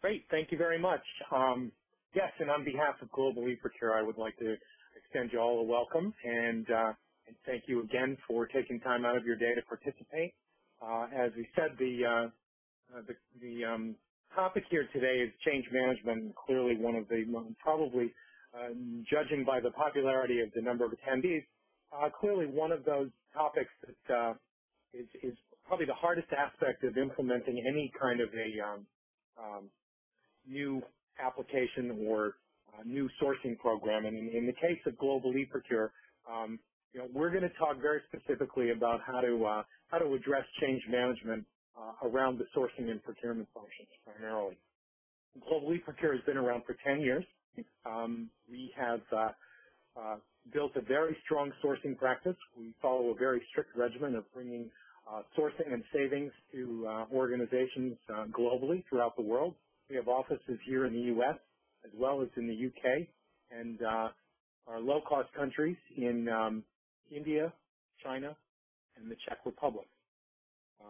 Great, thank you very much. Yes, and on behalf of Global eProcure, I would like to extend you all a welcome and thank you again for taking time out of your day to participate. As we said, the topic here today is change management. Clearly, one of the probably, judging by the popularity of the number of attendees, clearly one of those topics that is probably the hardest aspect of implementing any kind of a new application or new sourcing program. And in the case of Global eProcure, you know, we're going to talk very specifically about how to address change management around the sourcing and procurement functions primarily. Global eProcure has been around for 10 years. We have built a very strong sourcing practice. We follow a very strict regimen of bringing sourcing and savings to organizations globally throughout the world. We have offices here in the U.S. as well as in the UK and our low-cost countries in India, China, and the Czech Republic.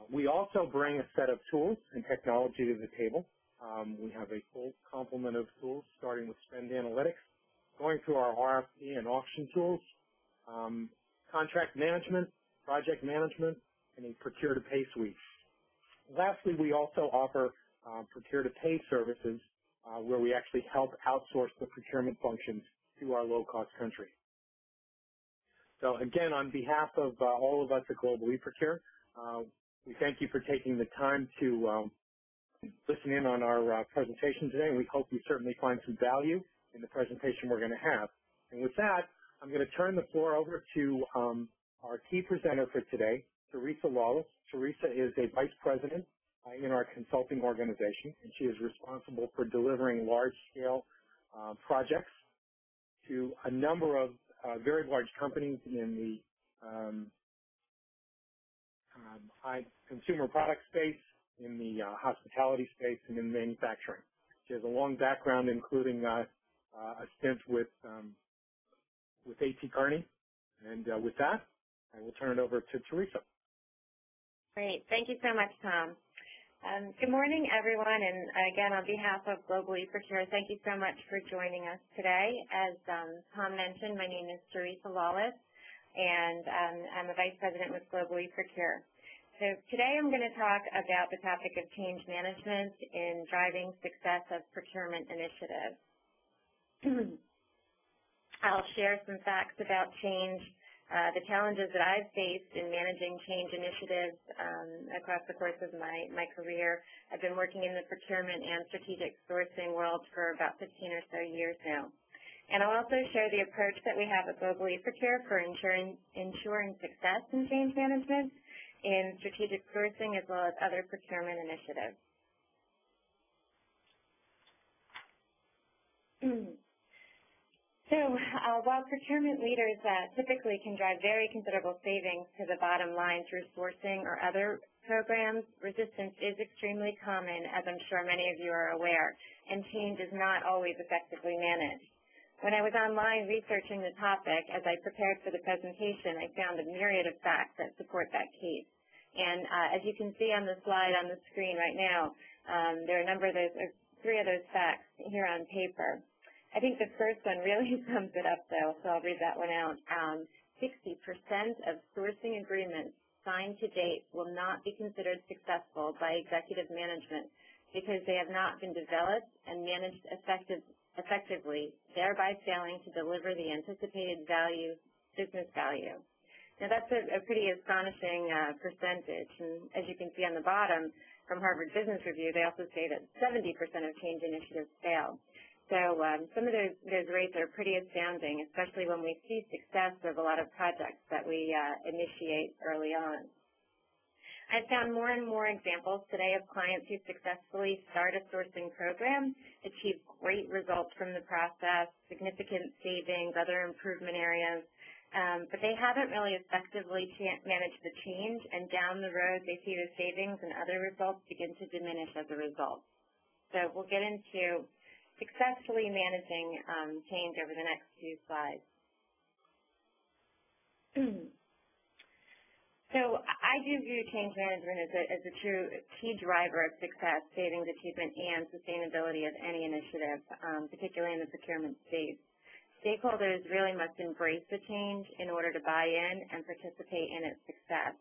We also bring a set of tools and technology to the table. We have a full complement of tools, starting with spend analytics, going through our RFP and auction tools, contract management, project management, and a procure-to-pay suite. Lastly, we also offer procure-to-pay services where we actually help outsource the procurement functions to our low-cost country. So again, on behalf of all of us at Global eProcure, we thank you for taking the time to listen in on our presentation today, and we hope you certainly find some value in the presentation we're going to have. And with that, I'm going to turn the floor over to our key presenter for today, Theresa Lawless. Theresa is a vice president in our consulting organization, and she is responsible for delivering large-scale projects to a number of very large companies in the high consumer product space, in the hospitality space, and in manufacturing. She has a long background, including a stint with A.T. Kearney. And with that, I will turn it over to Theresa. Great. Thank you so much, Tom. Good morning, everyone, and again, on behalf of Global eProcure, thank you so much for joining us today. As Tom mentioned, my name is Theresa Lawless, and I'm a Vice President with Global eProcure. So today I'm going to talk about the topic of change management in driving success of procurement initiatives. I'll share some facts about change, the challenges that I've faced in managing change initiatives across the course of my career. I've been working in the procurement and strategic sourcing world for about 15 or so years now. And I'll also share the approach that we have at Global eProcure for ensuring success in change management in strategic sourcing as well as other procurement initiatives. So while procurement leaders typically can drive very considerable savings to the bottom line through sourcing or other programs, resistance is extremely common, as I'm sure many of you are aware, and change is not always effectively managed. When I was online researching the topic, as I prepared for the presentation, I found a myriad of facts that support that case. And as you can see on the slide on the screen right now, there are a number of those, three of those facts here on paper. I think the first one really sums it up, though, so I'll read that one out. 60% of sourcing agreements signed to date will not be considered successful by executive management because they have not been developed and managed effectively, thereby failing to deliver the anticipated business value. Now, that's a pretty astonishing percentage, and as you can see on the bottom from Harvard Business Review, they also say that 70% of change initiatives fail. So some of those rates are pretty astounding, especially when we see success of a lot of projects that we initiate early on. I've found more and more examples today of clients who successfully start a sourcing program, achieve great results from the process, significant savings, other improvement areas, but they haven't really effectively managed the change, and down the road they see the savings and other results begin to diminish as a result. So we'll get into successfully managing change over the next few slides. So I do view change management as a true key driver of success, savings achievement, and sustainability of any initiative, particularly in the procurement space. Stakeholders really must embrace the change in order to buy in and participate in its success.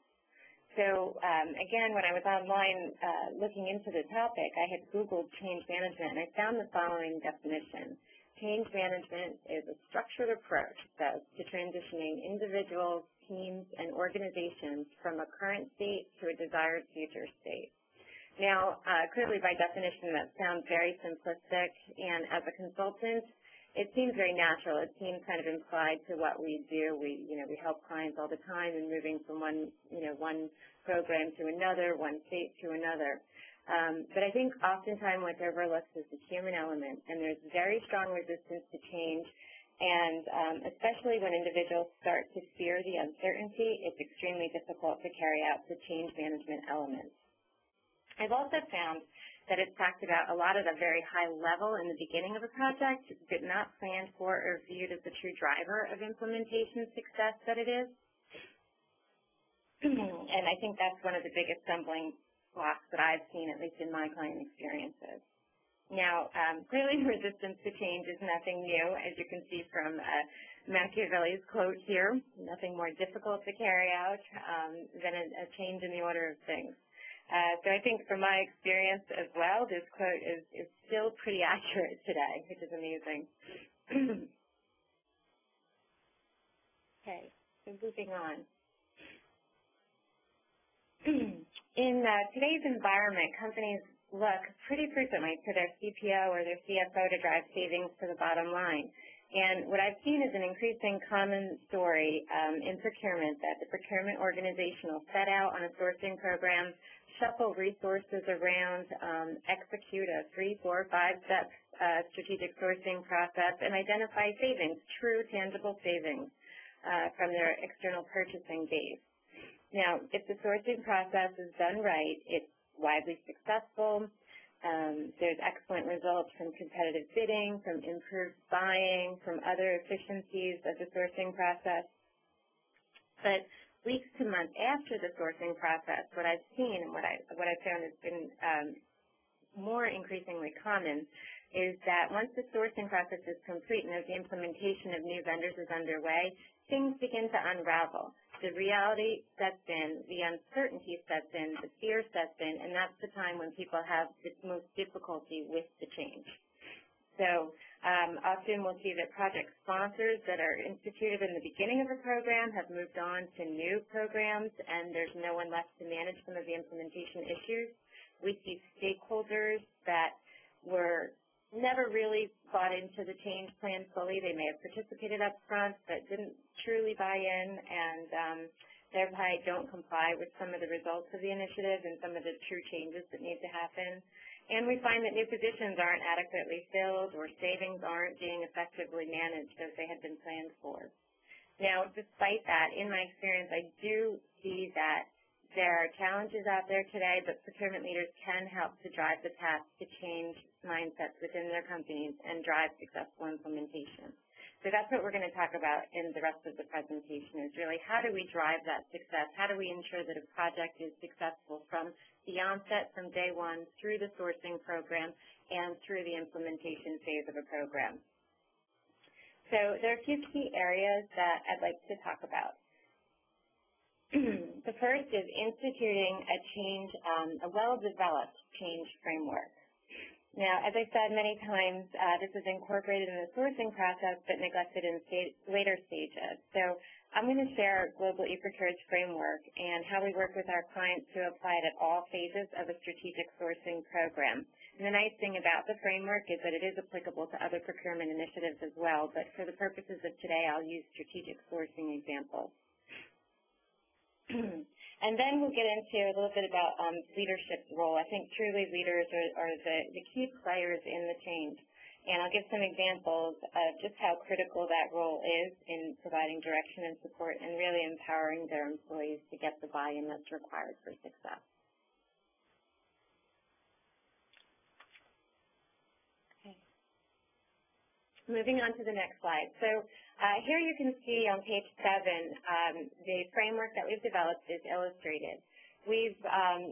So again, when I was online looking into the topic, I had Googled change management, and I found the following definition. Change management is a structured approach to transitioning individuals, teams, and organizations from a current state to a desired future state. Now, clearly by definition that sounds very simplistic, and as a consultant, it seems very natural. It seems kind of implied to what we do. We help clients all the time in moving from one program to another, one state to another. But I think oftentimes what's overlooked is the human element, and there's very strong resistance to change, and especially when individuals start to fear the uncertainty, it's extremely difficult to carry out the change management elements. I've also found that it's talked about a lot at a very high level in the beginning of a project, but not planned for or viewed as the true driver of implementation success that it is. And I think that's one of the biggest stumbling blocks that I've seen, at least in my client experiences. Now, clearly resistance to change is nothing new, as you can see from Machiavelli's quote here, nothing more difficult to carry out than a change in the order of things. So I think from my experience as well, this quote is still pretty accurate today, which is amazing. Okay, so moving on. In today's environment, companies look pretty frequently to their CPO or their CFO to drive savings to the bottom line. And what I've seen is an increasing common story in procurement that the procurement organization will set out on a sourcing program, shuffle resources around, execute a 3, 4, 5-step strategic sourcing process, and identify savings, true tangible savings from their external purchasing base. Now, if the sourcing process is done right, it's widely successful. There's excellent results from competitive bidding, from improved buying, from other efficiencies of the sourcing process. But weeks to months after the sourcing process, what I've seen and what I've found has been more increasingly common is that once the sourcing process is complete and as the implementation of new vendors is underway, things begin to unravel. The reality sets in, the uncertainty sets in, the fear sets in, and that's the time when people have the most difficulty with the change. So often we'll see that project sponsors that are instituted in the beginning of a program have moved on to new programs, and there's no one left to manage some of the implementation issues. We see stakeholders that were never really bought into the change plan fully. They may have participated up front but didn't truly buy in, and thereby don't comply with some of the results of the initiative and some of the true changes that need to happen. And we find that new positions aren't adequately filled or savings aren't being effectively managed as they had been planned for. Now, despite that, in my experience, I do see that there are challenges out there today, but procurement leaders can help to drive the path to change mindsets within their companies and drive successful implementation. So that's what we're going to talk about in the rest of the presentation, is really how do we drive that success? How do we ensure that a project is successful from the onset, from day one, through the sourcing program, and through the implementation phase of a program? So there are a few key areas that I'd like to talk about. The first is instituting a well-developed change framework. Now, as I said many times, this is incorporated in the sourcing process but neglected in later stages. So I'm going to share Global eProcure's framework and how we work with our clients to apply it at all phases of a strategic sourcing program. And the nice thing about the framework is that it is applicable to other procurement initiatives as well, but for the purposes of today, I'll use strategic sourcing examples. And then we'll get into a little bit about leadership's role. I think truly leaders are the key players in the change. And I'll give some examples of just how critical that role is in providing direction and support and really empowering their employees to get the buy-in that's required for success. Okay. Moving on to the next slide. So here you can see on page 7, the framework that we've developed is illustrated. We've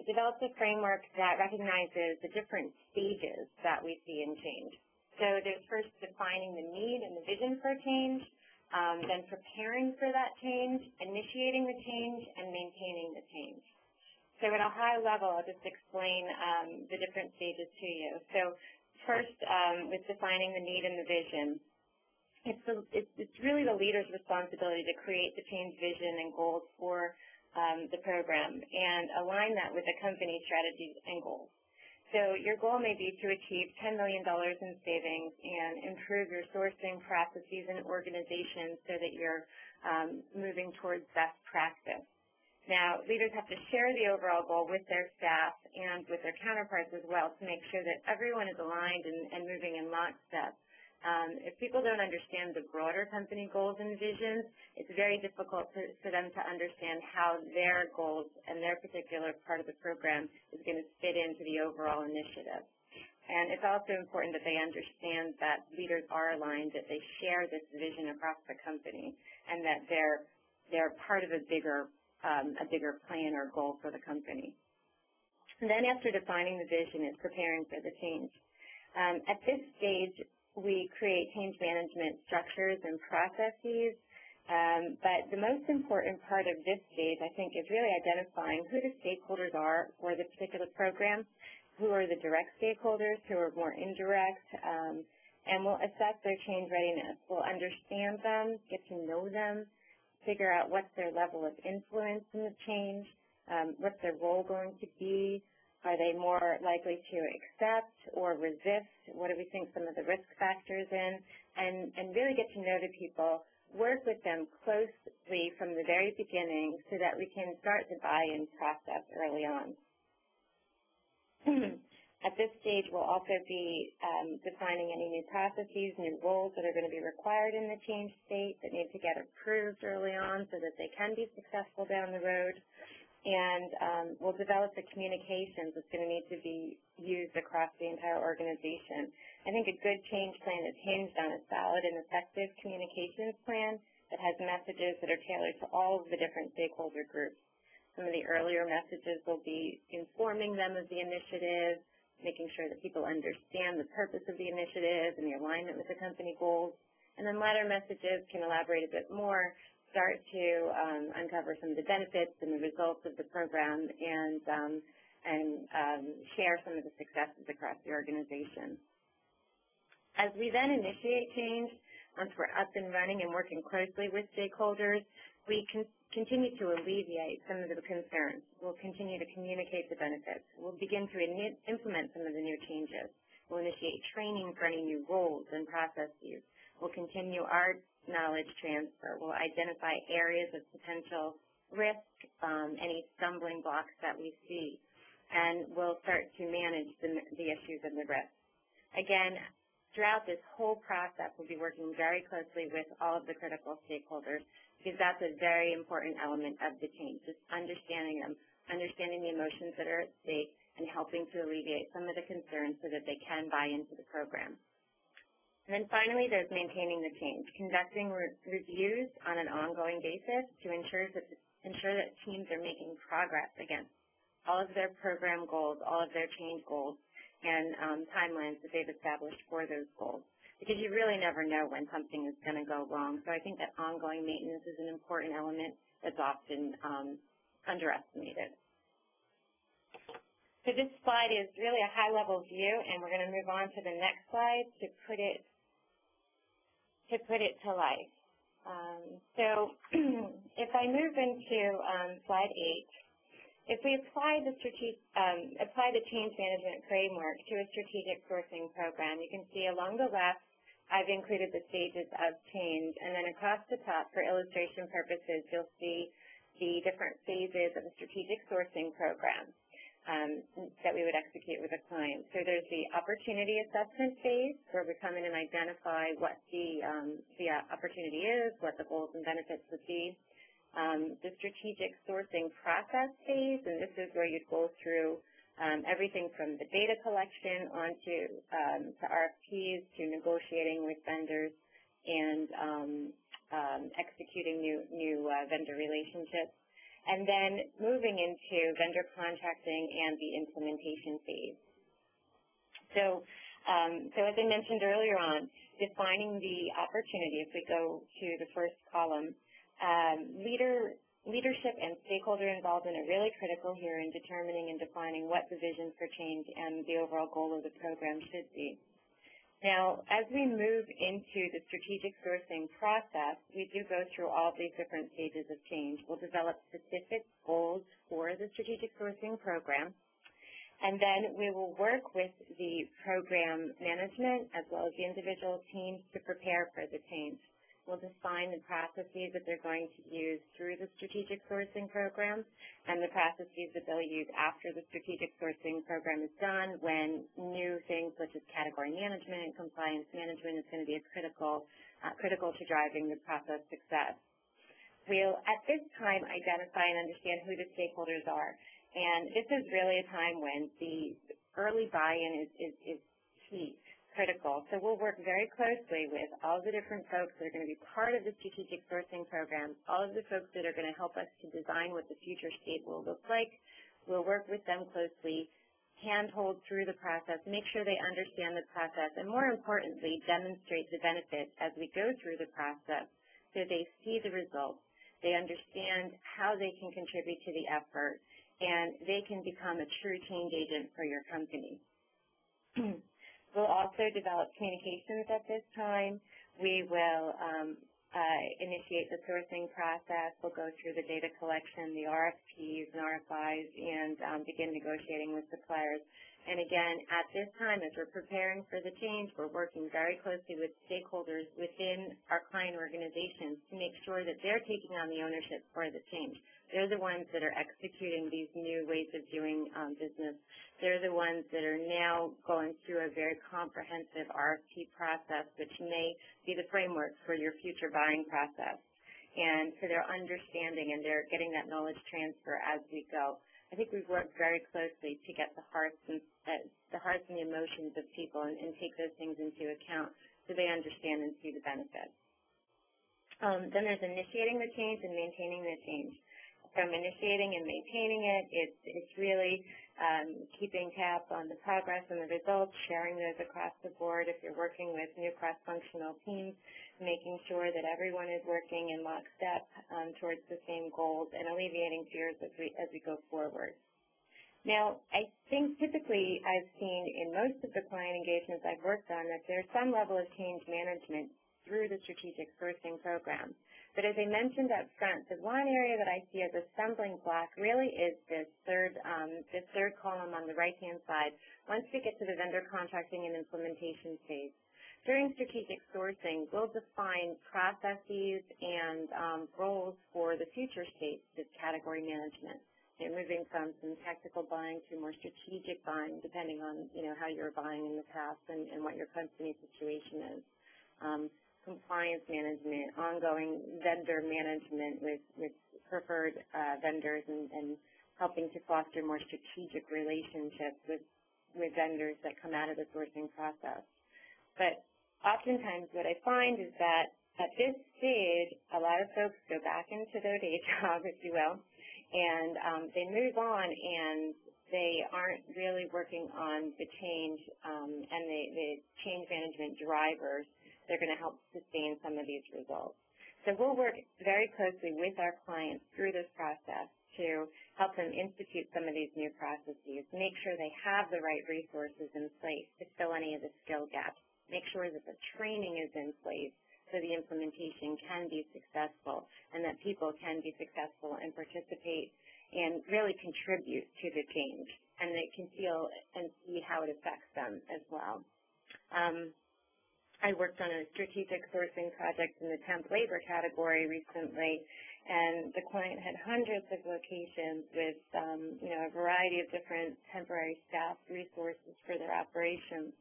developed a framework that recognizes the different stages that we see in change. So there's first defining the need and the vision for change, then preparing for that change, initiating the change, and maintaining the change. So at a high level, I'll just explain the different stages to you. So first, with defining the need and the vision, it's really the leader's responsibility to create the change vision and goals for the program and align that with the company's strategies and goals. So your goal may be to achieve $10 million in savings and improve your sourcing processes and organizations so that you're moving towards best practice. Now, leaders have to share the overall goal with their staff and with their counterparts as well to make sure that everyone is aligned and moving in lockstep. If people don't understand the broader company goals and visions, it's very difficult for them to understand how their goals and their particular part of the program is going to fit into the overall initiative. And it's also important that they understand that leaders are aligned, that they share this vision across the company, and that they're part of a bigger plan or goal for the company. And then after defining the vision, it's preparing for the change. At this stage, we create change management structures and processes, but the most important part of this stage, I think, is really identifying who the stakeholders are for the particular program, who are the direct stakeholders, who are more indirect, and we'll assess their change readiness. We'll understand them, get to know them, figure out what's their level of influence in the change, what's their role going to be. Are they more likely to accept or resist? What do we think some of the risk factors in? And really get to know the people, work with them closely from the very beginning so that we can start the buy-in process early on. At this stage, we'll also be defining any new processes, new roles that are going to be required in the change state that need to get approved early on so that they can be successful down the road. And we'll develop the communications that's going to need to be used across the entire organization. I think a good change plan is hinged on a solid and effective communications plan that has messages that are tailored to all of the different stakeholder groups. Some of the earlier messages will be informing them of the initiative, making sure that people understand the purpose of the initiative and the alignment with the company goals. And then latter messages can elaborate a bit more, start to uncover some of the benefits and the results of the program and share some of the successes across the organization. As we then initiate change, once we're up and running and working closely with stakeholders, we can continue to alleviate some of the concerns. We'll continue to communicate the benefits. We'll begin to implement some of the new changes. We'll initiate training for any new roles and processes. We'll continue our knowledge transfer. We'll identify areas of potential risk, any stumbling blocks that we see, and we'll start to manage the issues and the risks. Again, throughout this whole process, we'll be working very closely with all of the critical stakeholders because that's a very important element of the change, just understanding them, understanding the emotions that are at stake, and helping to alleviate some of the concerns so that they can buy into the program. And then finally, there's maintaining the change, conducting reviews on an ongoing basis to ensure that teams are making progress against all of their program goals, all of their change goals, and timelines that they've established for those goals. Because you really never know when something is going to go wrong. So I think that ongoing maintenance is an important element that's often underestimated. So this slide is really a high-level view, and we're going to move on to the next slide to put it to life. So if I move into slide 8, if we apply the change management framework to a strategic sourcing program, you can see along the left, I've included the stages of change, and then across the top, for illustration purposes, you'll see the different phases of a strategic sourcing program that we would execute with a client. So there's the opportunity assessment phase, where we come in and identify what the opportunity is, what the goals and benefits would be. The strategic sourcing process phase, and this is where you'd go through everything from the data collection onto to RFPs to negotiating with vendors and executing new vendor relationships, and then moving into vendor contracting and the implementation phase. So as I mentioned earlier on, defining the opportunity, if we go to the first column, leadership and stakeholder involvement are really critical here in determining and defining what the vision for change and the overall goal of the program should be. Now, as we move into the strategic sourcing process, we do go through all these different stages of change. We'll develop specific goals for the strategic sourcing program, and then we will work with the program management as well as the individual teams to prepare for the change. We'll define the processes that they're going to use through the strategic sourcing program and the processes that they'll use after the strategic sourcing program is done, when new things such as category management and compliance management is going to be critical to driving the process success. We'll, at this time, identify and understand who the stakeholders are. And this is really a time when the early buy-in is key. Critical. So we'll work very closely with all the different folks that are going to be part of the strategic sourcing program, all of the folks that are going to help us to design what the future state will look like. We'll work with them closely, handhold through the process, make sure they understand the process, and more importantly, demonstrate the benefits as we go through the process so they see the results, they understand how they can contribute to the effort, and they can become a true change agent for your company. We'll also develop communications at this time. We will initiate the sourcing process. We'll go through the data collection, the RFPs and RFIs, and begin negotiating with suppliers. And again, at this time, as we're preparing for the change, we're working very closely with stakeholders within our client organizations to make sure that they're taking on the ownership for the change. They're the ones that are executing these new ways of doing business. They're the ones that are now going through a very comprehensive RFP process, which may be the framework for your future buying process. And so they're understanding and they're getting that knowledge transfer as we go. I think we've worked very closely to get the hearts and the emotions of people and take those things into account so they understand and see the benefits. Then there's initiating the change and maintaining the change. From initiating and maintaining it, it's really keeping tabs on the progress and the results, sharing those across the board if you're working with new cross-functional teams, making sure that everyone is working in lockstep towards the same goals, and alleviating fears as we go forward. Now, I think typically I've seen in most of the client engagements I've worked on that there's some level of change management through the strategic sourcing program. But as I mentioned up front, the one area that I see as a stumbling block really is this third column on the right-hand side, once we get to the vendor contracting and implementation phase. During strategic sourcing, we'll define processes and roles for the future state, this category management. You're moving from some tactical buying to more strategic buying, depending on how you were buying in the past and what your company situation is. Compliance management, ongoing vendor management with preferred vendors and helping to foster more strategic relationships with vendors that come out of the sourcing process. But oftentimes what I find is that at this stage, a lot of folks go back into their day job, if you will, and they move on and they aren't really working on the change and the change management drivers. They're going to help sustain some of these results. So we'll work very closely with our clients through this process to help them institute some of these new processes, make sure they have the right resources in place to fill any of the skill gaps, make sure that the training is in place so the implementation can be successful and that people can be successful and participate and really contribute to the change, and they can feel and see how it affects them as well. I worked on a strategic sourcing project in the temp labor category recently, and the client had hundreds of locations with a variety of different temporary staff resources for their operations.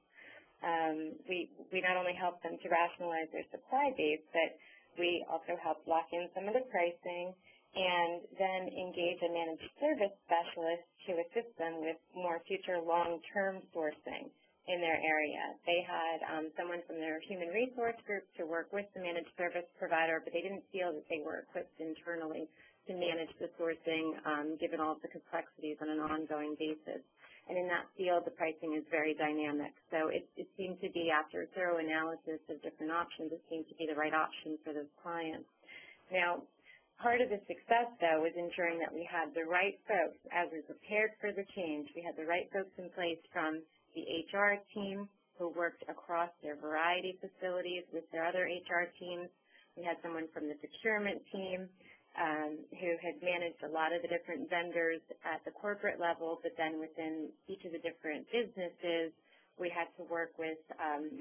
We not only helped them to rationalize their supply base, but we also helped lock in some of the pricing and then engage a managed service specialist to assist them with more future long-term sourcing in their area. They had someone from their human resource group to work with the managed service provider, but they didn't feel that they were equipped internally to manage the sourcing given all of the complexities on an ongoing basis. And in that field, the pricing is very dynamic. So it seemed to be, after a thorough analysis of different options, it seemed to be the right option for those clients. Now, part of the success, though, was ensuring that we had the right folks as we prepared for the change. We had the right folks in place from the HR team who worked across their variety of facilities with their other HR teams. We had someone from the procurement team who had managed a lot of the different vendors at the corporate level, but then within each of the different businesses, we had to work with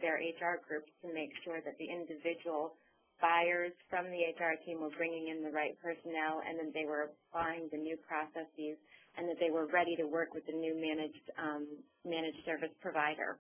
their HR groups to make sure that the individual buyers from the HR team were bringing in the right personnel, and then they were applying the new processes, and that they were ready to work with the new managed service provider.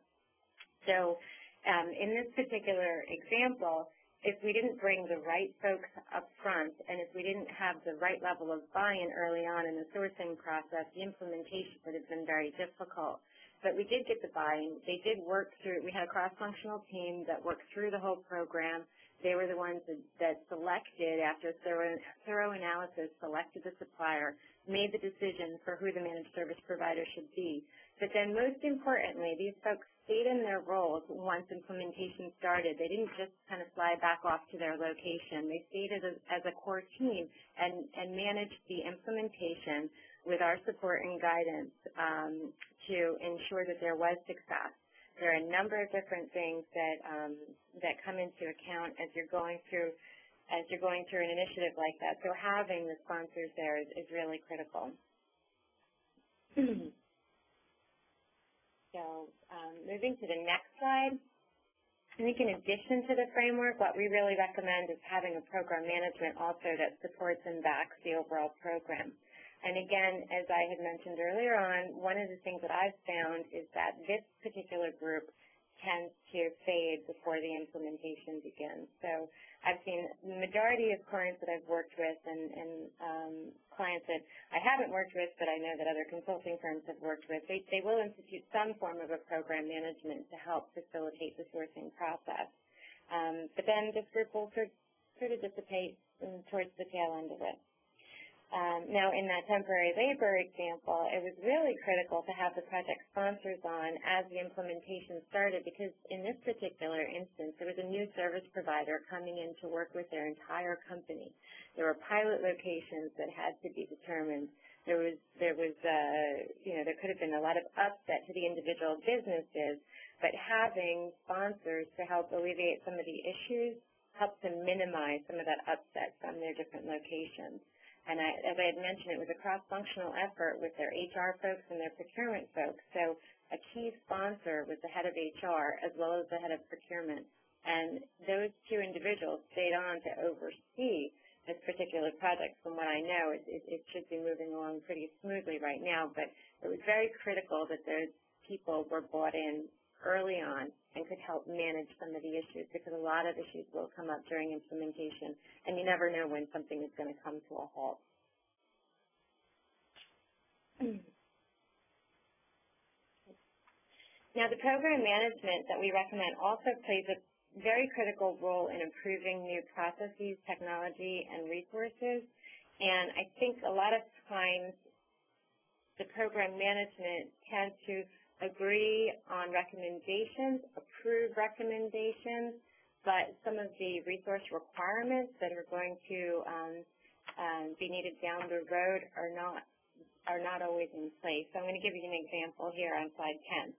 So in this particular example, if we didn't bring the right folks up front, and if we didn't have the right level of buy-in early on in the sourcing process, the implementation would have been very difficult. But we did get the buy-in. They did work through, we had a cross-functional team that worked through the whole program. They were the ones that selected, after thorough analysis, selected the supplier, made the decision for who the managed service provider should be. But then most importantly, these folks stayed in their roles once implementation started. They didn't just kind of fly back off to their location. They stayed as a core team and managed the implementation with our support and guidance to ensure that there was success. There are a number of different things that come into account as you're going through an initiative like that. So having the sponsors there is really critical. So moving to the next slide, I think in addition to the framework, what we really recommend is having a program management also that supports and backs the overall program. And again, as I had mentioned earlier on, one of the things that I've found is that this particular group tends to fade before the implementation begins. So I've seen the majority of clients that I've worked with and clients that I haven't worked with, but I know that other consulting firms have worked with, they will institute some form of a program management to help facilitate the sourcing process. But then this group will sort of dissipate towards the tail end of it. Now, in that temporary labor example, it was really critical to have the project sponsors on as the implementation started, because in this particular instance, there was a new service provider coming in to work with their entire company. There were pilot locations that had to be determined. There could have been a lot of upset to the individual businesses, but having sponsors to help alleviate some of the issues helped to minimize some of that upset from their different locations. And as I had mentioned, it was a cross-functional effort with their HR folks and their procurement folks. So a key sponsor was the head of HR as well as the head of procurement. And those two individuals stayed on to oversee this particular project. From what I know, it should be moving along pretty smoothly right now. But it was very critical that those people were brought in early on and could help manage some of the issues, because a lot of issues will come up during implementation, and you never know when something is going to come to a halt. Now, the program management that we recommend also plays a very critical role in improving new processes, technology, and resources. And I think a lot of times the program management tends to agree on recommendations, approve recommendations, but some of the resource requirements that are going to be needed down the road are not always in place. So I'm going to give you an example here on slide 10.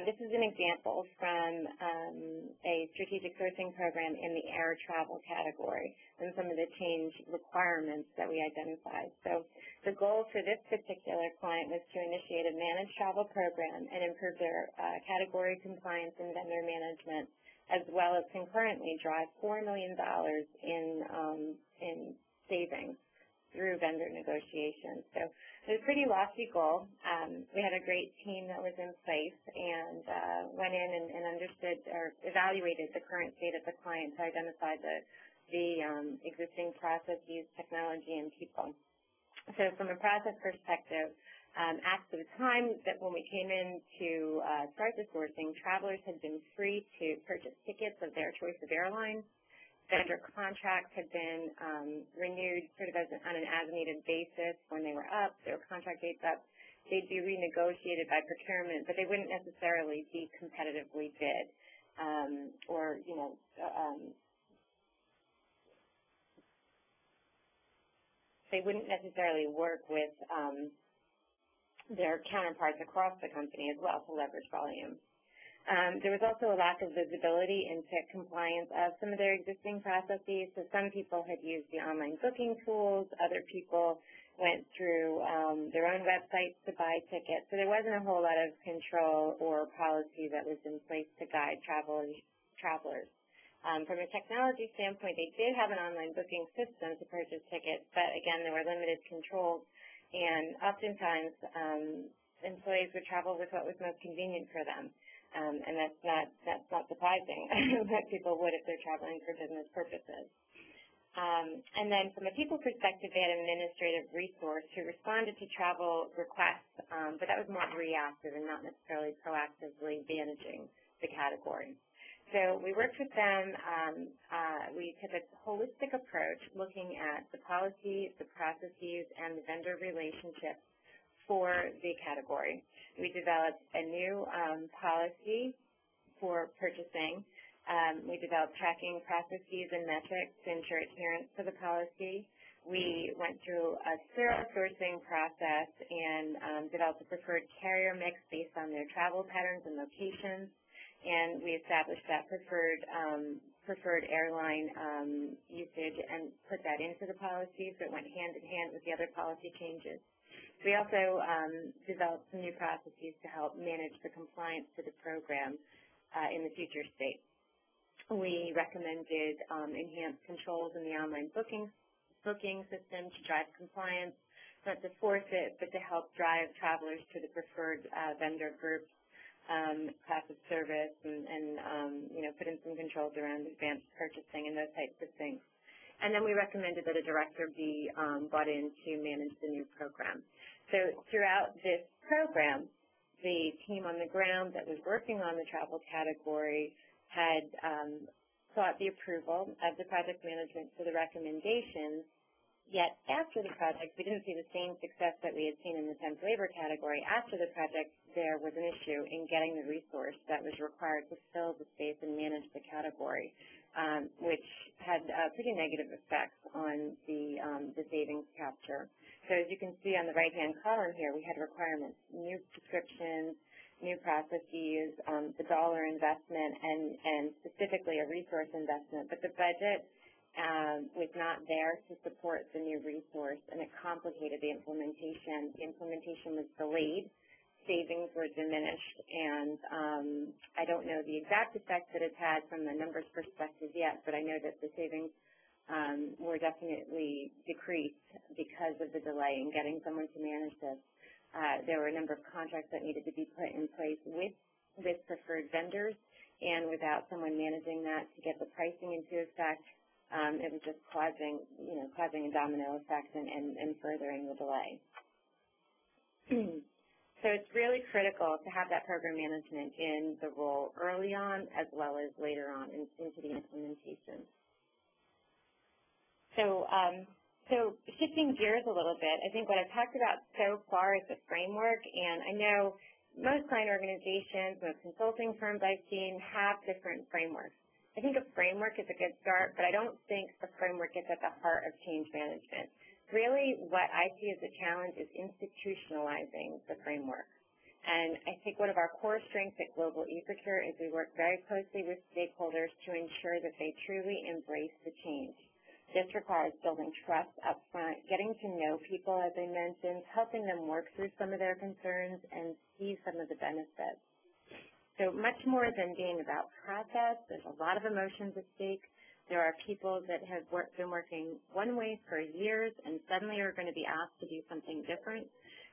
This is an example from a strategic sourcing program in the air travel category and some of the change requirements that we identified. So the goal for this particular client was to initiate a managed travel program and improve their category compliance and vendor management, as well as concurrently drive $4 million in savings through vendor negotiations. So it was a pretty lofty goal. We had a great team that was in place and went in and understood or evaluated the current state of the client to identify the the existing processes, technology, and people. So from a process perspective, at the time that when we came in to start the sourcing, travelers had been free to purchase tickets of their choice of airline. Vendor contracts had been renewed sort of on an as-needed basis when they were up, their contract dates up. They'd be renegotiated by procurement, but they wouldn't necessarily be competitively bid or, they wouldn't necessarily work with their counterparts across the company as well to leverage volume. There was also a lack of visibility into compliance of some of their existing processes. So some people had used the online booking tools. Other people went through their own websites to buy tickets. So there wasn't a whole lot of control or policy that was in place to guide travelers. From a technology standpoint, they did have an online booking system to purchase tickets, but again, there were limited controls. And oftentimes, employees would travel with what was most convenient for them. And that's not surprising that people would if they're traveling for business purposes. And then from a people perspective, they had an administrative resource who responded to travel requests, but that was more reactive and not necessarily proactively managing the category. So we worked with them. We took a holistic approach looking at the policies, the processes, and the vendor relationships for the category. We developed a new policy for purchasing. We developed tracking processes and metrics to ensure adherence to the policy. We went through a thorough sourcing process and developed a preferred carrier mix based on their travel patterns and locations. And we established that preferred airline usage and put that into the policy, so it went hand in hand with the other policy changes. We also developed some new processes to help manage the compliance to the program in the future state. We recommended enhanced controls in the online booking system to drive compliance, not to force it, but to help drive travelers to the preferred vendor group, class of service, and put in some controls around advanced purchasing and those types of things. And then we recommended that a director be brought in to manage the new program. So throughout this program, the team on the ground that was working on the travel category had sought the approval of the project management for the recommendations. Yet after the project, we didn't see the same success that we had seen in the temp labor category. After the project, there was an issue in getting the resource that was required to fill the space and manage the category, which had pretty negative effects on the savings capture. So as you can see on the right-hand column here, we had requirements, new prescriptions, new processes, the dollar investment, and specifically a resource investment. But the budget was not there to support the new resource, and it complicated the implementation. The implementation was delayed. Savings were diminished, and I don't know the exact effect that it's had from the numbers perspective yet, but I know that the savings were definitely decreased because of the delay in getting someone to manage this. There were a number of contracts that needed to be put in place with preferred vendors, and without someone managing that to get the pricing into effect, it was just causing a domino effect and furthering the delay. So it's really critical to have that program management in the role early on as well as later on into the implementation. So shifting gears a little bit, I think what I've talked about so far is the framework, and I know most client organizations, most consulting firms I've seen have different frameworks. I think a framework is a good start, but I don't think a framework is at the heart of change management. Really, what I see as a challenge is institutionalizing the framework. And I think one of our core strengths at Global eProcure is we work very closely with stakeholders to ensure that they truly embrace the change. This requires building trust up front, getting to know people, as I mentioned, helping them work through some of their concerns and see some of the benefits. So much more than being about process, there's a lot of emotions at stake. There are people that have been working one way for years and suddenly are going to be asked to do something different.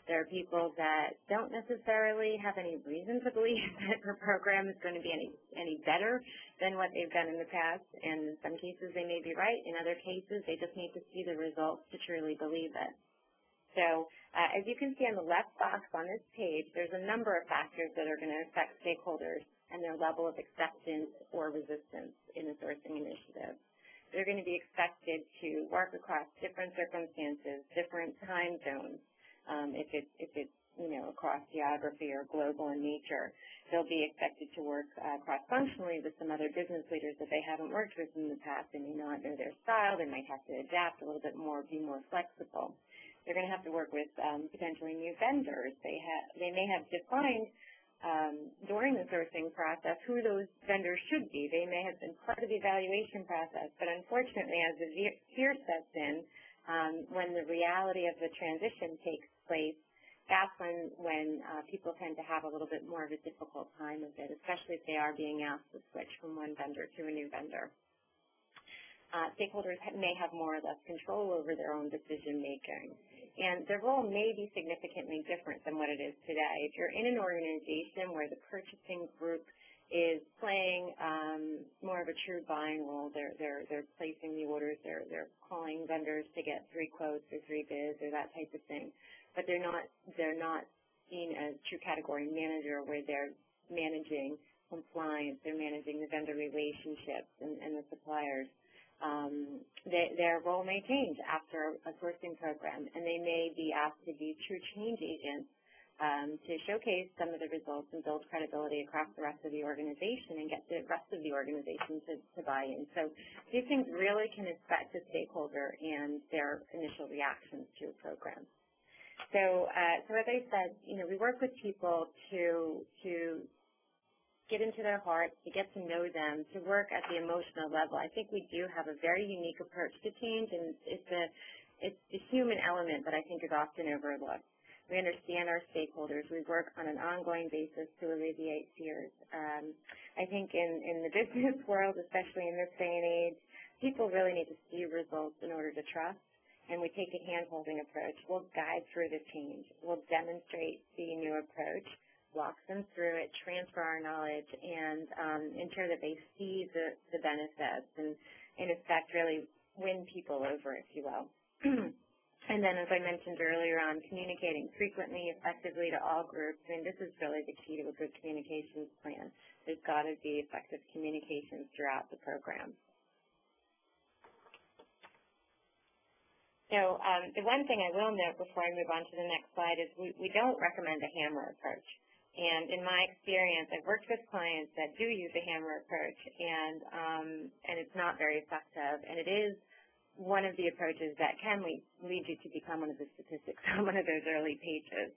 There are people that don't necessarily have any reason to believe that her program is going to be any better than what they've done in the past. And in some cases, they may be right. In other cases, they just need to see the results to truly believe it. So as you can see on the left box on this page, there's a number of factors that are going to affect stakeholders and their level of acceptance or resistance in a sourcing initiative. They're going to be expected to work across different circumstances, different time zones. If it's across geography or global in nature, they'll be expected to work cross-functionally with some other business leaders that they haven't worked with in the past. They may not know their style. They might have to adapt a little bit more, be more flexible. They're going to have to work with potentially new vendors. They may have defined during the sourcing process who those vendors should be. They may have been part of the evaluation process, but unfortunately, as the fear sets in, when the reality of the transition takes place, that's when people tend to have a little bit more of a difficult time with it, especially if they are being asked to switch from one vendor to a new vendor. Stakeholders may have more or less control over their own decision-making, and their role may be significantly different than what it is today. If you're in an organization where the purchasing group is playing more of a true buying role, they're placing the orders, they're calling vendors to get 3 quotes or 3 bids or that type of thing, but they're not seen as true category manager where they're managing compliance, they're managing the vendor relationships and the suppliers. Their role may change after a sourcing program, and they may be asked to be true change agents to showcase some of the results and build credibility across the rest of the organization and get the rest of the organization to buy in. So these things really can affect the stakeholder and their initial reactions to a program. So as I said, we work with people to get into their hearts, to get to know them, to work at the emotional level. I think we do have a very unique approach to change, and it's the human element that I think is often overlooked. We understand our stakeholders. We work on an ongoing basis to alleviate fears. I think in the business world, especially in this day and age, people really need to see results in order to trust, and we take a hand-holding approach. We'll guide through the change. We'll demonstrate the new approach, walk them through it, transfer our knowledge, and ensure that they see the benefits and, in effect, really win people over, if you will. And then, as I mentioned earlier on, communicating frequently, effectively to all groups. I mean, this is really the key to a good communications plan. There's got to be effective communications throughout the program. So the one thing I will note before I move on to the next slide is we don't recommend a hammer approach. And in my experience, I've worked with clients that do use a hammer approach, and it's not very effective. And it is one of the approaches that can lead you to become one of the statistics on one of those early pages.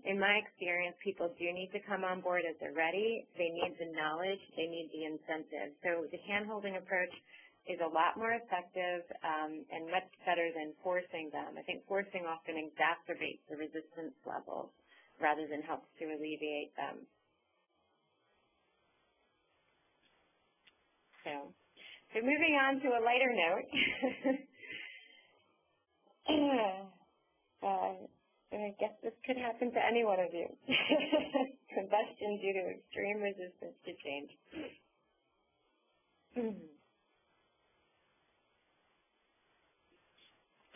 In my experience, people do need to come on board as they're ready. They need the knowledge. They need the incentive. So the hand-holding approach is a lot more effective and much better than forcing them. I think forcing often exacerbates the resistance levels rather than helps to alleviate them. So moving on to a lighter note, I guess this could happen to any one of you. Combustion due to extreme resistance to change.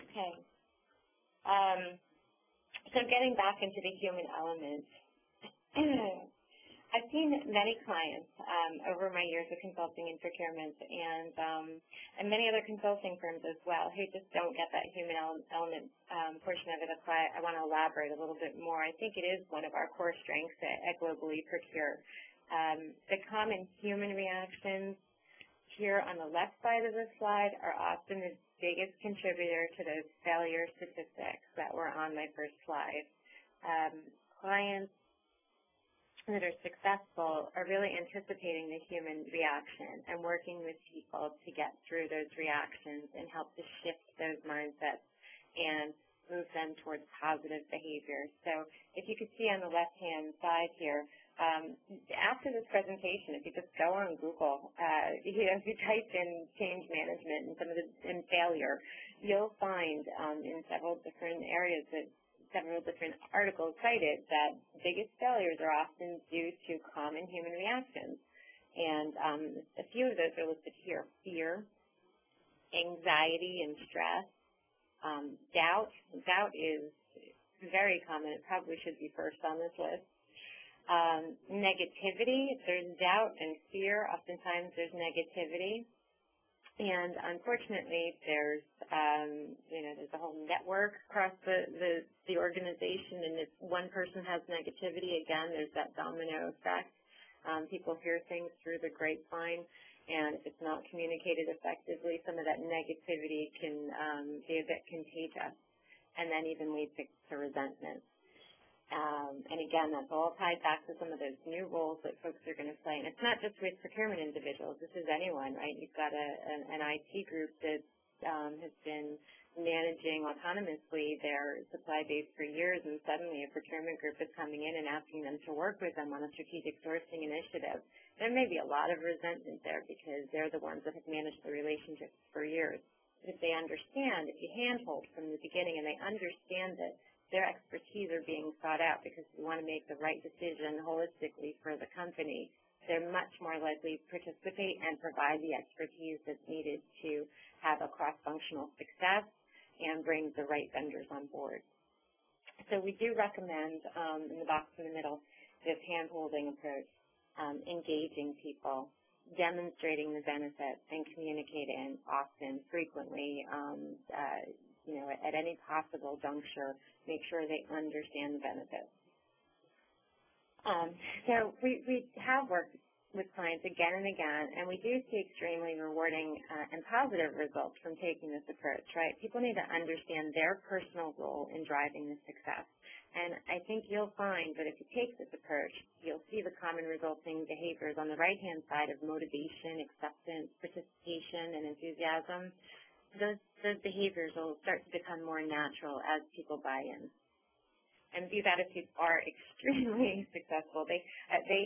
Okay. So getting back into the human element, I've seen many clients over my years of consulting in procurement and many other consulting firms as well who just don't get that human element portion of it. That's why I want to elaborate a little bit more. I think it is one of our core strengths at Globally Procure. The common human reactions here on the left side of the slide are often the biggest contributor to those failure statistics that were on my first slide. Clients that are successful are really anticipating the human reaction and working with people to get through those reactions and help to shift those mindsets and move them towards positive behavior. So if you could see on the left-hand side here, after this presentation, if you just go on Google, if you type in change management and failure, you'll find in several different areas that several different articles cited that biggest failures are often due to common human reactions. And a few of those are listed here: fear, anxiety and stress, doubt. Doubt is very common. It probably should be first on this list. Negativity. If there's doubt and fear, oftentimes there's negativity. And unfortunately, there's there's a whole network across the organization, and if one person has negativity, again, there's that domino effect. People hear things through the grapevine, and if it's not communicated effectively, some of that negativity can be a bit contagious, and then even lead to resentment. And again, that's all tied back to some of those new roles that folks are going to play. And it's not just with procurement individuals. This is anyone, right? You've got an IT group that has been managing autonomously their supply base for years, and suddenly a procurement group is coming in and asking them to work with them on a strategic sourcing initiative. There may be a lot of resentment there because they're the ones that have managed the relationships for years. But if they understand, if you handhold from the beginning and they understand that their expertise are being sought out because we want to make the right decision holistically for the company, they're much more likely to participate and provide the expertise that's needed to have a cross-functional success and bring the right vendors on board. So we do recommend, in the box in the middle, this hand-holding approach, engaging people, demonstrating the benefits, and communicating often, frequently, at any possible juncture, make sure they understand the benefits. So we have worked with clients again and again, and we do see extremely rewarding and positive results from taking this approach, right? People need to understand their personal role in driving the success. And I think you'll find that if you take this approach, you'll see the common resulting behaviors on the right-hand side of motivation, acceptance, participation, and enthusiasm. Those behaviors will start to become more natural as people buy in. And these attitudes are extremely successful. They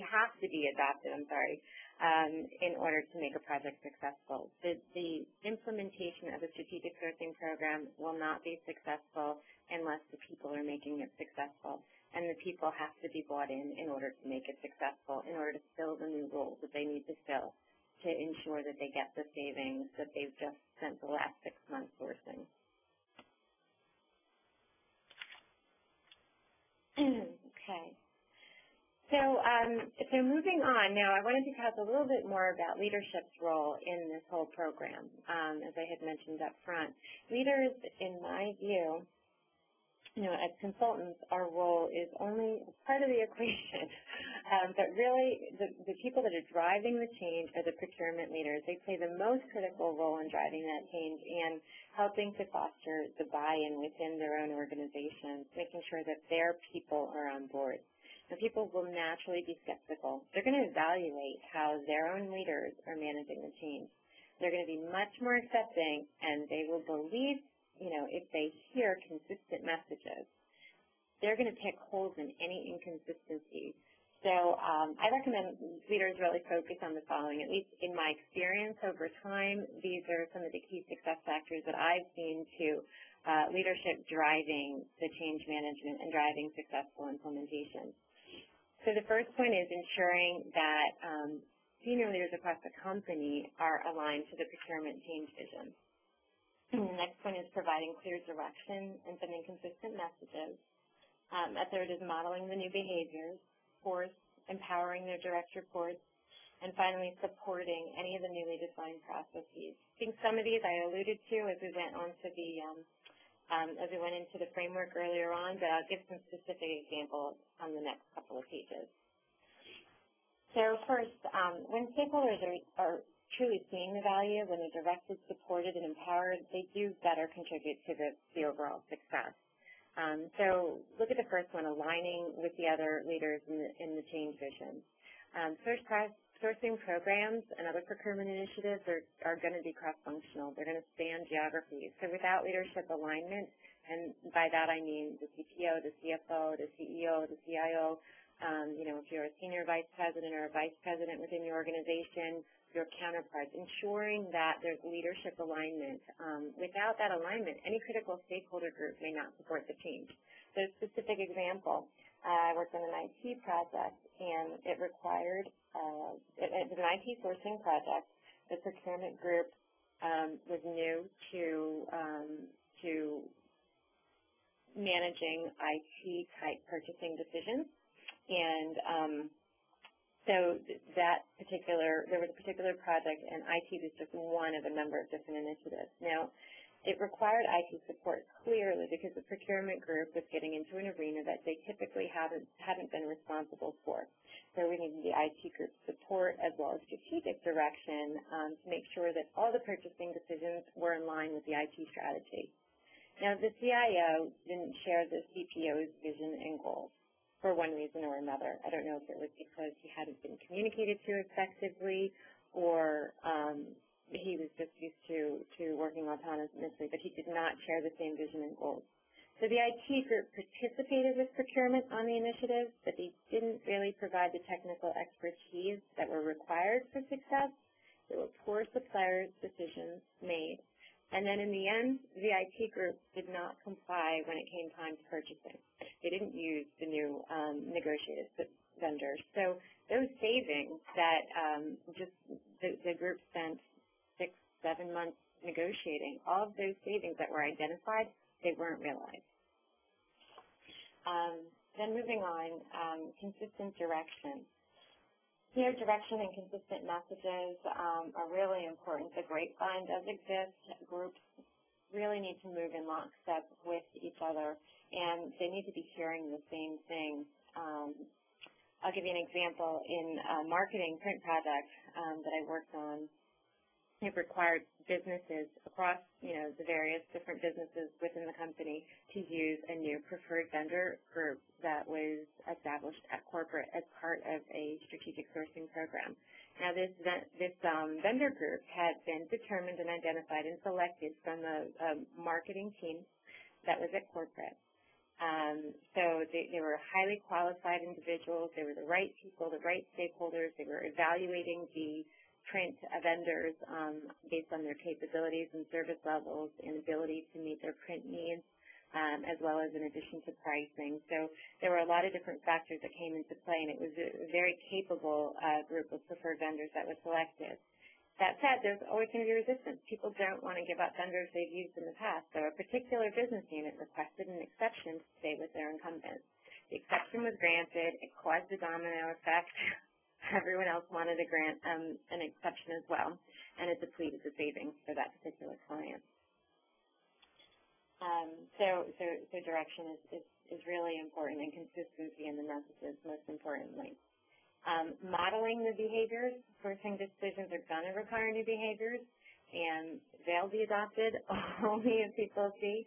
have to be adopted, in order to make a project successful. The implementation of a strategic sourcing program will not be successful unless the people are making it successful. And the people have to be bought in order to make it successful, in order to fill the new roles that they need to fill to ensure that they get the savings that they've just spent the last 6 months sourcing. Okay. So moving on, now I wanted to talk a little bit more about leadership's role in this whole program. As I had mentioned up front, leaders, in my view, as consultants, our role is only part of the equation. But really, the people that are driving the change are the procurement leaders. They play the most critical role in driving that change and helping to foster the buy-in within their own organizations, making sure that their people are on board. Now, people will naturally be skeptical. They're going to evaluate how their own leaders are managing the change. They're going to be much more accepting, and they will believe, if they hear consistent messages, they're going to pick holes in any inconsistency. So I recommend leaders really focus on the following. At least in my experience over time, these are some of the key success factors that I've seen to leadership driving the change management and driving successful implementation. So the first point is ensuring that senior leaders across the company are aligned to the procurement change vision. The next point is providing clear direction and sending consistent messages. A third is modeling the new behaviors. Fourth, empowering their direct reports. And finally, supporting any of the newly defined processes. I think some of these I alluded to as we went into the framework earlier on, but I'll give some specific examples on the next couple of pages. So first, when stakeholders are truly seeing the value, when they're directed, supported, and empowered, they do better contribute to the overall success. So look at the first one, aligning with the other leaders in the change vision. Sourcing programs and other procurement initiatives are going to be cross-functional. They're going to span geographies. So without leadership alignment, and by that I mean the CPO, the CFO, the CEO, the CIO, if you're a senior vice president or a vice president within your organization, your counterparts, ensuring that there's leadership alignment. Without that alignment, any critical stakeholder group may not support the change. So specific example, I worked on an IT project, and it required, it was an IT sourcing project. The procurement group was new to managing IT-type purchasing decisions, and so there was a particular project, and IT was just one of a number of different initiatives. Now, it required IT support clearly because the procurement group was getting into an arena that they typically hadn't been responsible for. So we needed the IT group support as well as strategic direction to make sure that all the purchasing decisions were in line with the IT strategy. Now, the CIO didn't share the CPO's vision and goals for one reason or another. I don't know if it was because he hadn't been communicated to effectively, or he was just used to working autonomously, but he did not share the same vision and goals. So the IT group participated with procurement on the initiative, but they didn't really provide the technical expertise that were required for success. There were poor supplier decisions made. And then in the end, the IT group did not comply when it came time to purchasing. They didn't use the new negotiated vendors. So those savings that the group spent 6-7 months negotiating, all of those savings that were identified, they weren't realized. Then moving on, consistent direction. Clear direction and consistent messages are really important. The grapevine does exist. Groups really need to move in lockstep with each other, and they need to be hearing the same thing. I'll give you an example. In a marketing print project that I worked on, it required businesses across, the various different businesses within the company to use a new preferred vendor group that was established at corporate as part of a strategic sourcing program. Now, this vendor group had been determined and identified and selected from a marketing team that was at corporate. So they were highly qualified individuals. They were the right people, the right stakeholders. They were evaluating the print vendors based on their capabilities and service levels and ability to meet their print needs, as well as in addition to pricing. So there were a lot of different factors that came into play, and it was a very capable group of preferred vendors that was selected. That said, there's always going to be resistance. People don't want to give up vendors they've used in the past. So a particular business unit requested an exception to stay with their incumbent. The exception was granted. It caused a domino effect. Everyone else wanted to grant an exception as well, and it depleted the savings for that particular client. So direction is really important, and consistency in the messages most importantly. Modeling the behaviors. Sourcing decisions are going to require new behaviors, and they'll be adopted only if people see.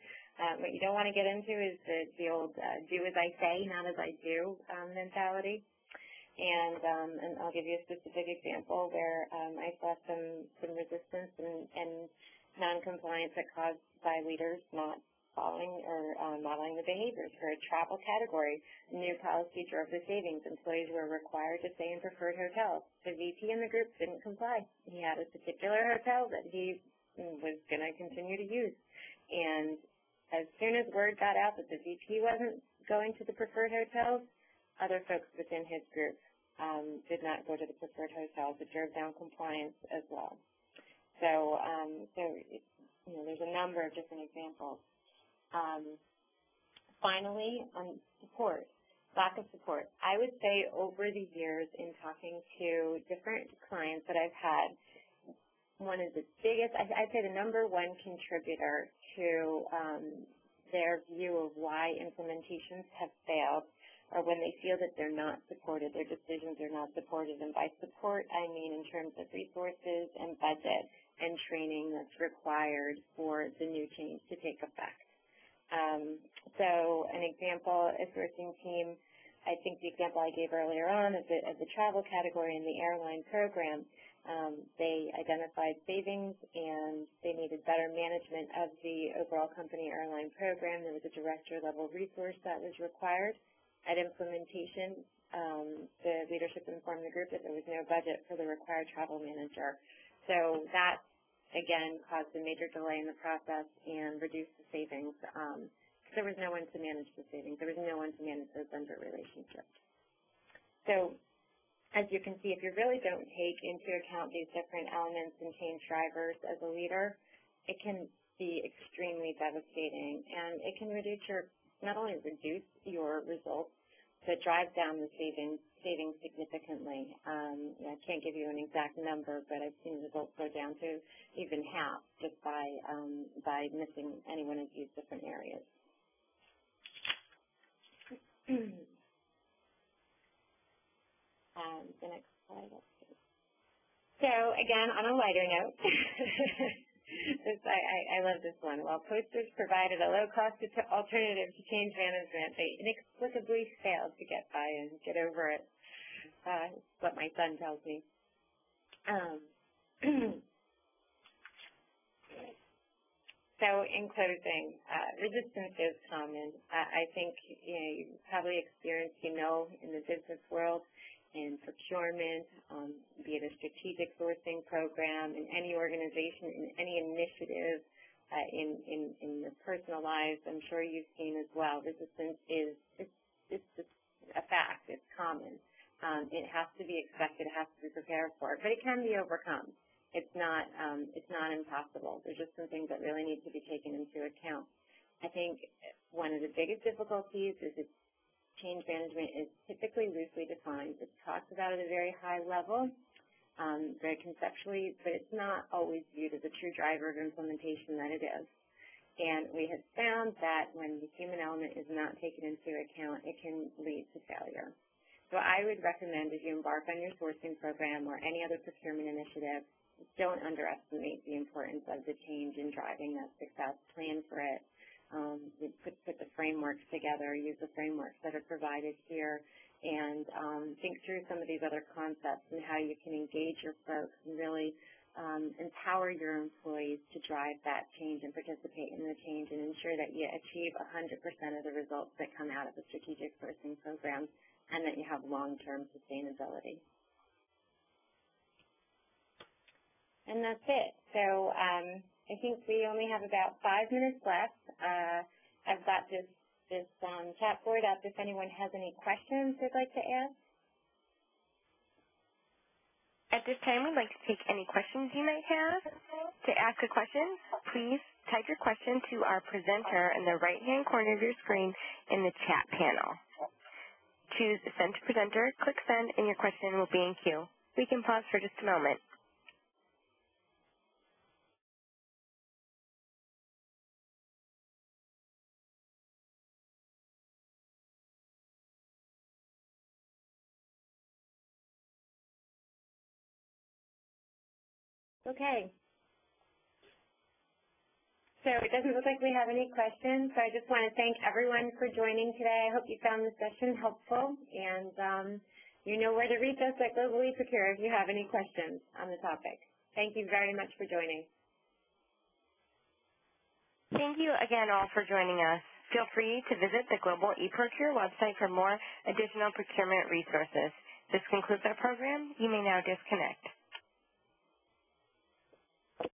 What you don't want to get into is the old do as I say, not as I do mentality. And I'll give you a specific example where I saw some resistance and noncompliance that caused by leaders not following or modeling the behaviors. For a travel category, new policy drove the savings. Employees were required to stay in preferred hotels. The VP in the group didn't comply. He had a particular hotel that he was going to continue to use. And as soon as word got out that the VP wasn't going to the preferred hotels, other folks within his group did not go to the preferred hotels. It drove down compliance as well. So, there's a number of different examples. Finally, on support, lack of support. I would say over the years in talking to different clients that I've had, one of the biggest, I'd say the number one contributor to their view of why implementations have failed, or when they feel that they're not supported, their decisions are not supported. And by support, I mean in terms of resources and budget and training that's required for the new change to take effect. So an example, a sourcing team, I think the example I gave earlier on of the travel category in the airline program, they identified savings and they needed better management of the overall company airline program. There was a director-level resource that was required. At implementation, the leadership informed the group that there was no budget for the required travel manager. So that, again, caused a major delay in the process and reduced the savings there was no one to manage the savings. There was no one to manage those vendor relationships. So as you can see, if you really don't take into account these different elements and change drivers as a leader, it can be extremely devastating, and it can not only reduce your results, but drive down the savings significantly. I can't give you an exact number, but I've seen results go down to even half just by missing any one of these different areas. The next slide. So again, on a lighter note, I love this one. While posters provided a low-cost alternative to change management, they inexplicably failed to get buy-in, get over it. That's what my son tells me. So in closing, resistance is common. I think you probably experienced, in the business world, in procurement, be it a strategic sourcing program, in any organization, in any initiative, in your personal lives, I'm sure you've seen as well. Resistance is a fact. It's common. It has to be expected. It has to be prepared for, but it can be overcome. It's not impossible. There's just some things that really need to be taken into account. I think one of the biggest difficulties is that change management is typically loosely defined. It's talked about at a very high level, very conceptually, but it's not always viewed as a true driver of implementation that it is. And we have found that when the human element is not taken into account, it can lead to failure. So I would recommend, as you embark on your sourcing program or any other procurement initiative, don't underestimate the importance of the change in driving that success. Plan for it. Put the frameworks together, use the frameworks that are provided here, and think through some of these other concepts and how you can engage your folks and really empower your employees to drive that change and participate in the change and ensure that you achieve 100% of the results that come out of the strategic sourcing program and that you have long-term sustainability. And that's it. So I think we only have about 5 minutes left. I've got this chat board up if anyone has any questions they'd like to ask. At this time, we'd like to take any questions you might have. To ask a question, please type your question to our presenter in the right-hand corner of your screen in the chat panel. Choose Send to Presenter, click Send, and your question will be in queue. We can pause for just a moment. Okay. So it doesn't look like we have any questions, so I just want to thank everyone for joining today. I hope you found the session helpful, and you know where to reach us at Globally Procure if you have any questions on the topic. Thank you very much for joining. Thank you again all for joining us. Feel free to visit the Global eProcure website for more additional procurement resources. This concludes our program. You may now disconnect.